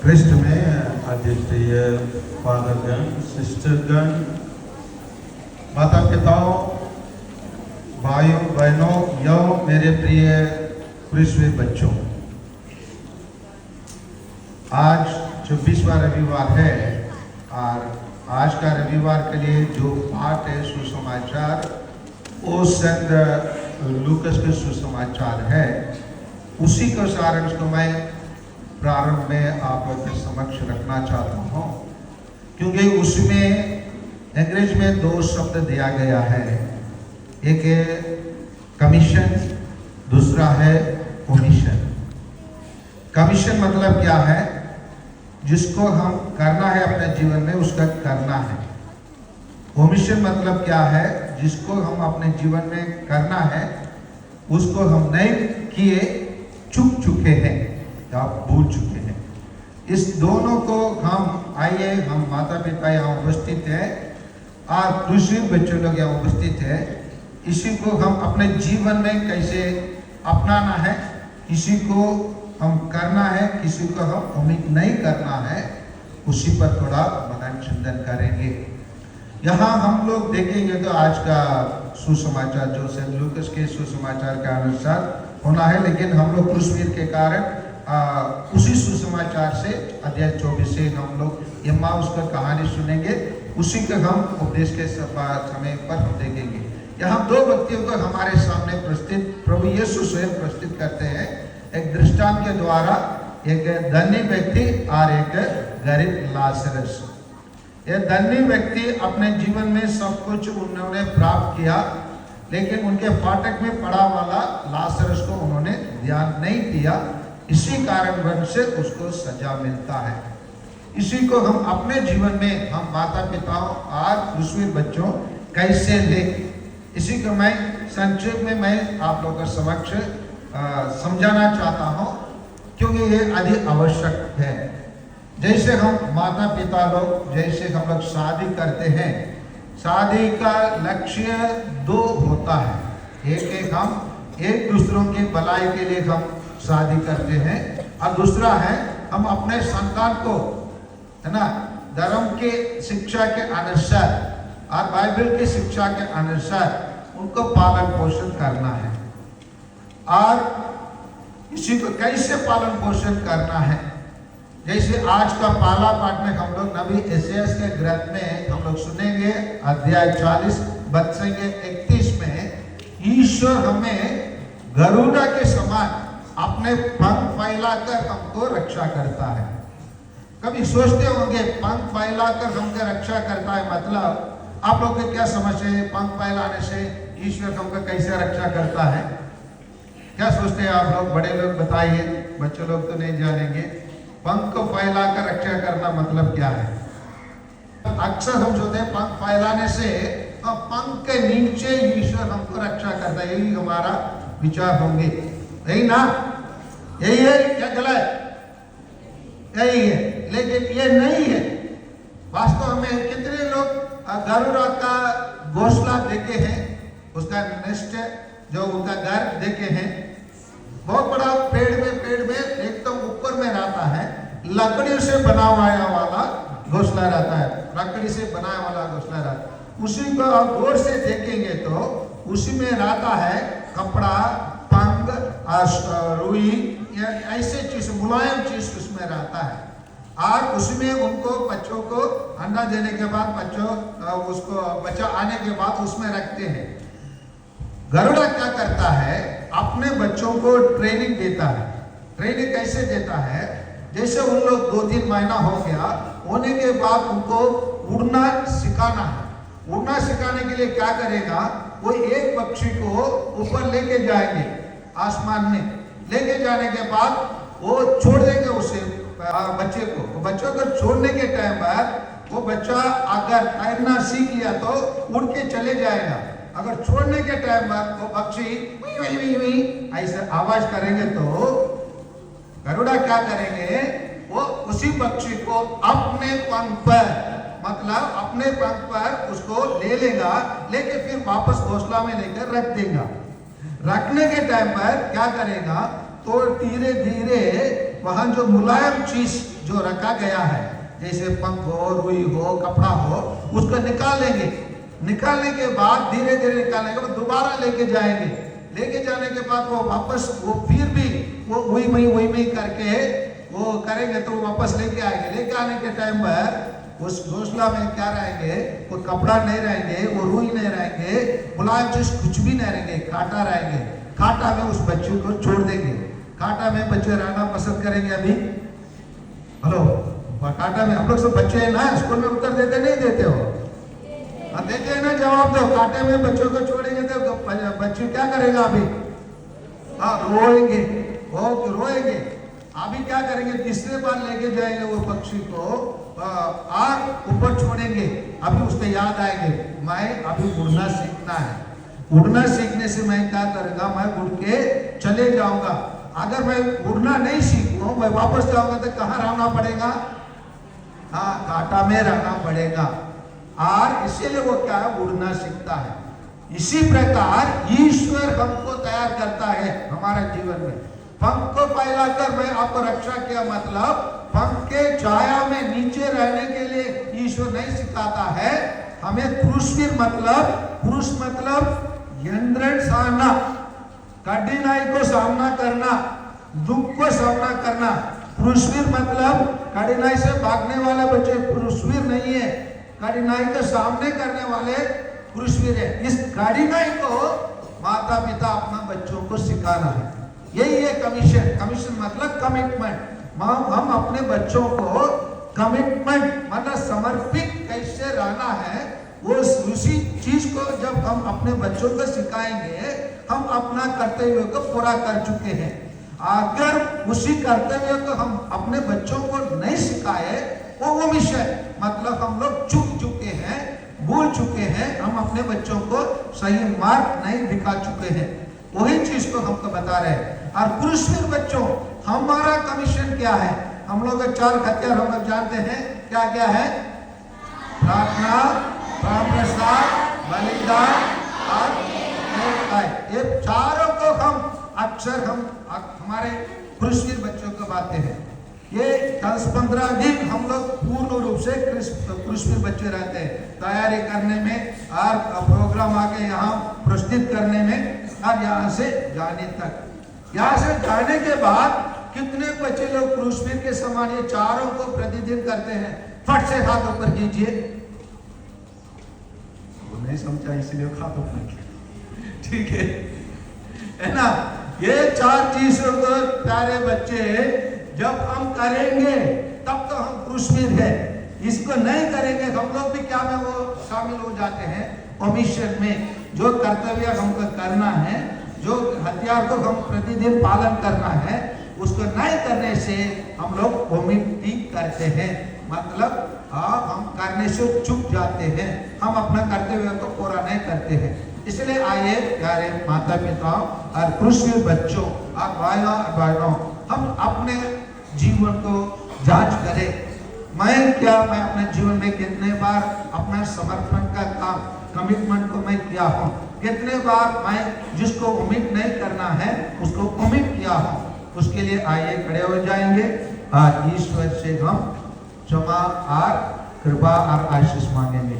Christ में अद्वितीय फादरगण, सिस्टरगण, माता पिताओं, भाइयों बहनों, यो मेरे प्रिय क्रिस्टवीय बच्चों, आज 24वां रविवार है और आज का रविवार के लिए जो पाठ है सुसमाचार वो संत लूकस के सुसमाचार है। उसी का सारांश को मैं प्रारंभ में आप लोगों के समक्ष रखना चाहता हूँ, क्योंकि उसमें अंग्रेज में दो शब्द दिया गया है, एक है कमीशन, दूसरा है ओमिशन। कमीशन मतलब क्या है? जिसको हम करना है अपने जीवन में उसका करना है। ओमिशन मतलब क्या है? जिसको हम अपने जीवन में करना है उसको हम नहीं किए, चूक चुके हैं या भूल चुके हैं। इस दोनों को हम आइए, हम माता पिता यहाँ उपस्थित हैं और दूसरे बच्चों लोग यहाँ उपस्थित हैं, इसी को हम अपने जीवन में कैसे अपनाना है, किसी को हम करना है, किसी को हम उम्मीद नहीं करना है, उसी पर थोड़ा मनन चिंतन करेंगे। यहाँ हम लोग देखेंगे तो आज का सुसमाचार जो सेंट लूकस के सुसमाचार के अनुसार होना है, लेकिन हम लोग क्रूसवीर के कारण उसी सुसमाचार से अध्याय 24 से हम लोग एम्माउस का कहानी सुनेंगे, उसी का हम उपदेश के समय पर हम देखेंगे। यहाँ दो व्यक्तियों को हमारे सामने प्रस्तुत प्रभु यीशु स्वयं प्रस्तुत करते हैं, एक दृष्टांत के द्वारा, एक धनी व्यक्ति और एक गरीब लाजरस। यह धनी व्यक्ति अपने जीवन में सब कुछ उन्होंने प्राप्त किया, लेकिन उनके फाटक में पड़ा वाला लाजरस को उन्होंने ध्यान नहीं दिया, इसी कारण से उसको सजा मिलता है। इसी को हम अपने जीवन में हम माता पिताओं और दूसरे बच्चों कैसे ले, इसी को मैं संक्षेप में मैं आप लोगों के समक्ष समझाना चाहता हूँ, क्योंकि ये अधिक आवश्यक है। जैसे हम माता पिता लोग, जैसे हम लोग शादी करते हैं, शादी का लक्ष्य दो होता है, एक हम एक दूसरों की भलाई के लिए हम शादी करते हैं और दूसरा है हम अपने संतान को, है ना, धर्म के शिक्षा के अनुसार और बाइबल की शिक्षा के अनुसार उनको पालन पोषण करना है। और इसी को कैसे पालन पोषण करना है, जैसे आज का पहला पाठ में हम लोग नबी यशायाह के ग्रंथ में हम लोग सुनेंगे, अध्याय 40 वचन से 31 में ईश्वर हमें गरुड़ा के समान अपने पंख फैलाकर हमको रक्षा करता है। कभी सोचते होंगे पंख फैलाकर हमको रक्षा करता है मतलब आप लोग के क्या समझ है? पंख फैलाने से ईश्वर हमको कैसे रक्षा करता है? क्या सोचते हैं आप लोग? बड़े लोग बताइए, बच्चे लोग तो नहीं जानेंगे। पंख को फैलाकर रक्षा करना मतलब क्या है? अक्सर हम सोचते हैं पंख फैलाने से पंख के नीचे ईश्वर हमको रक्षा करता है, यही हमारा विचार होंगे, यही ना? यही है क्या गलत? यही है, लेकिन ये नहीं है। वास्तव में कितने लोग गरुड़ा का घोंसला देखे हैं, उसका नेस्ट जो उनका घर देखे हैं, बहुत बड़ा पेड़ में एकदम ऊपर में रहता है, लकड़ी से बनाया वाला घोंसला रहता है, लकड़ी से बनाया वाला घोंसला रहता है। उसी को आप गौर से देखेंगे तो उसी में रहता है कपड़ा, पंख, रुई, ऐसे चीज, मुलायम चीज उसमें रहता है। और उसमें उनको बच्चों को अंडा देने के बाद बच्चों उसको बच्चा आने के बाद उसमें रखते हैं। गरुड़ा क्या करता है? अपने बच्चों को ट्रेनिंग देता है। ट्रेनिंग कैसे देता है? जैसे उन लोग 2-3 महीना हो गया होने के बाद उनको उड़ना सिखाना है। उड़ना सिखाने के लिए क्या करेगा? वो एक पक्षी को ऊपर लेके जाएंगे, आसमान में लेके जाने के बाद वो छोड़ देंगे उसे बच्चे को। बच्चों को छोड़ने के टाइम पर वो बच्चा अगर तैरना सीख लिया तो उड़ के चले जाएगा, अगर छोड़ने के टाइम पर वो पक्षी ऐसे आवाज करेंगे तो गरुड़ा क्या करेंगे? वो उसी पक्षी को अपने पंख पर, मतलब अपने पंख पर उसको ले लेगा, लेके फिर वापस घोंसला में लेकर रख देगा। रखने के टाइम पर क्या करेगा? तो धीरे धीरे वहां जो मुलायम चीज जो रखा गया है, जैसे पंख हो, रुई हो, कपड़ा हो, उसको निकालेंगे। निकालने के बाद धीरे धीरे निकालने के बाद दोबारा लेके जाएंगे। लेके जाने के बाद वो वापस वो फिर भी वो वही में करके वो करेंगे तो वापस लेके आएंगे। लेके आने के टाइम पर उस घोंसला में क्या रहेंगे, वो कपड़ा नहीं रहेंगे, वो रुई नहीं रहेंगे, मुलायम चीज कुछ भी नहीं रहेंगे, कांटा रहेंगे। कांटा में उस बच्चे को छोड़ देंगे। कांटा में बच्चे रहना पसंद करेंगे अभी? हेलो, कांटा में हम लोग सब बच्चे हैं ना, स्कूल में उत्तर देते नहीं देते हो? देते हैं ना, जवाब दो। कांटे में बच्चों को छोड़ेंगे तो बच्चे क्या करेगा अभी? हाँ, रोएंगे। ओ रोएंगे। अभी क्या करेंगे, तीसरे बार लेके जाएंगे वो पक्षी को आग ऊपर छोड़ेंगे। अभी उसको याद आएंगे, मैं अभी उड़ना सीखना है। उड़ना सीखने से मैं क्या करूंगा, मैं उड़ के चले जाऊंगा। अगर मैं उड़ना नहीं सीखूं, मैं वापस जाऊंगा तो कहाँ रहना पड़ेगा? हाँ, कांटा में रहना पड़ेगा। और इसीलिए वो क्या है, उड़ना सीखता है। इसी प्रकार ईश्वर हमको तैयार करता है हमारे जीवन में। पंख को फैलाकर मैं आपको रक्षा किया, मतलब पंख के छाया में नीचे रहने के लिए ईश्वर नहीं सिखाता है हमें। क्रूसवीर मतलब यंत्रण सामना, कठिनाई को सामना करना, दुख को सामना करना। क्रूसवीर मतलब कठिनाई से भागने वाले बच्चे क्रूसवीर नहीं है, कठिनाई के सामने करने वाले क्रूसवीर है। इस कठिनाई को माता पिता अपना बच्चों को सिखाना है। यही है कमीशन। कमीशन मतलब कमिटमेंट। हम अपने बच्चों को कमिटमेंट मतलब समर्पित कैसे रहना है, वो उसी चीज को जब हम अपने बच्चों को सिखाएंगे, हम अपना कर्तव्य को पूरा कर चुके हैं। अगर उसी कर्तव्य को हम अपने बच्चों को नहीं सिखाए, वो मिशन मतलब हम लोग चूक चुके हैं, भूल चुके हैं, हम अपने बच्चों को सही मार्ग नहीं दिखा चुके हैं। वही चीज को हमको बता रहे हैं। और क्रूसवीर बच्चों, हमारा कमीशन क्या है? हम लोग 4 हथियार हम लोग जानते हैं, क्या क्या है? प्रार्थना, प्राण प्रसाद, बलिदान और ये चारों को हम अक्सर हम हमारे क्रूसवीर बच्चों को बातें हैं। ये 10-15 दिन हम लोग पूर्ण रूप से क्रूसवीर बच्चे रहते हैं, तैयारी करने में और प्रोग्राम आके यहाँ प्रस्तुत करने में और यहाँ से जाने तक। यहाँ से जाने के बाद कितने बच्चे लोग क्रूसवीर के समान ये चारों को प्रतिदिन करते हैं? फट से हाथ ऊपर कीजिए। वो नहीं समझा इसलिए हाथ ऊपर किया, ठीक है ना? ये 4 चीजों को प्यारे बच्चे जब हम करेंगे तब तो हम क्रूसवीर है। इसको नहीं करेंगे हम लोग भी क्या में वो शामिल हो जाते हैं ओमिशन में। जो कर्तव्य हमको करना है, जो हथियार को हम प्रतिदिन पालन करना है, उसको नहीं करने से हम लोग ओमिट करते हैं। मतलब हम करने से चूक जाते हैं, हम अपना कर्तव्य को पूरा नहीं करते हैं। इसलिए आइए प्यारे माता पिता और क्रूसवीर बच्चों और भाइयों और बहनों, हम अपने जीवन को जांच करें। मैं अपने जीवन में कितने बार अपना समर्पण का काम, कमिटमेंट को मैं किया हूँ? कितने बार मैं जिसको उम्मीद नहीं करना है उसको उम्मीद किया हूँ? उसके लिए आइए खड़े हो जाएंगे और ईश्वर से हम क्षमा और कृपा और आशीष मांगेंगे।